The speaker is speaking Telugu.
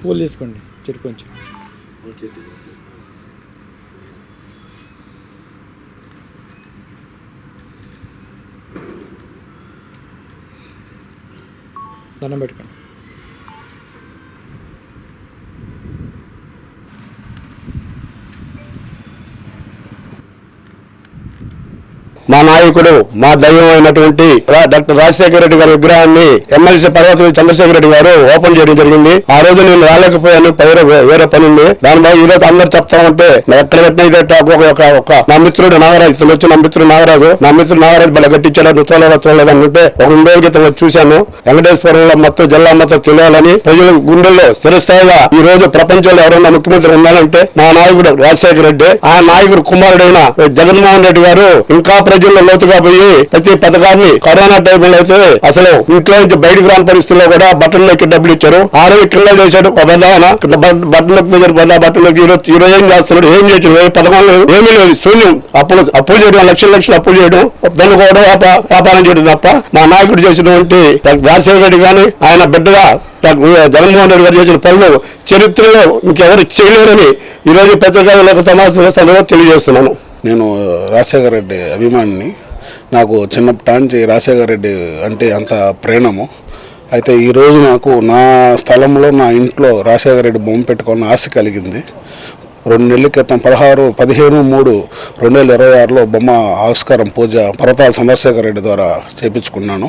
పూలు తీసుకోండి చెట్టు కొంచెం. దండం పెట్టుకోండి. మా నాయకుడు మా దైవం అయినటువంటి డాక్టర్ రాజశేఖర రెడ్డి గారి విగ్రహాన్ని ఎమ్మెల్సీ పర్వత చంద్రశేఖర రెడ్డి గారు ఓపెన్ చేయడం జరిగింది. ఆ రోజు నేను రాలేకపోయాను, వేరే పని ఉంది. దానిపై ఈ రోజు అందరు చెప్తా ఉంటే ఎక్కడ పెట్టిన నా మిత్రుడు నాగరాజు, ఇతను వచ్చి నా మిత్రుడు నాగరాజు బల గట్టించాడు, చూడలేదు అనుకుంటే ఒక 2 రోజుల క్రితం చూశాను. వెంకటేశ్వరంలో మొత్తం జిల్లా మొత్తం తెలియాలని ప్రజల గుండెల్లో స్థిరస్థాయిగా ఈ రోజు ప్రపంచంలో ఎవరైనా ముఖ్యమంత్రి ఉండాలంటే మా నాయకుడు రాజశేఖర రెడ్డి. ఆ నాయకుడు కుమారుడైన జగన్మోహన్ రెడ్డి గారు ఇంకా ప్రజల్లో లోతుగా పోయి ప్రతి పథకాన్ని కరోనా టైంలో అయితే అసలు ఇంట్లో నుంచి బయటకు రాని పరిస్థితుల్లో కూడా బట్టలకి డబ్బులు ఇచ్చారు. 6 కింద చేశాడు బట్టలకి ఈరోజు ఏం చేస్తున్నాడు, ఏం చేసాడు, పథకం లేదు, ఏమీ లేదు, శూన్యం. అప్పులు చేయడం, లక్షలు అప్పులు చేయడం, దాన్ని కూడా వ్యాపారం చేయడం తప్ప మా నాయకుడు చేసినటువంటి రాజశేఖర రెడ్డి కానీ ఆయన బిడ్డగా జగన్మోహన్ రెడ్డి గారు చేసిన పనులు చరిత్రలో ఇంకెవరు చేయలేరని ఈరోజు పత్రికా సమావేశంలో తెలియజేస్తున్నాను. నేను రాజశేఖర రెడ్డి అభిమానిని. నాకు చిన్నప్పటి నుంచి రాజశేఖర రెడ్డి అంటే అంత ప్రేమము. అయితే ఈరోజు నాకు నా స్థలంలో నా ఇంట్లో రాజశేఖర రెడ్డి బొమ్మ పెట్టుకున్న ఆశ కలిగింది. 2 నెలల క్రితం 15/3/2026లో బొమ్మ ఆవిష్కారం పూజ పర్వతాల చంద్రశేఖర రెడ్డి ద్వారా చేయించుకున్నాను.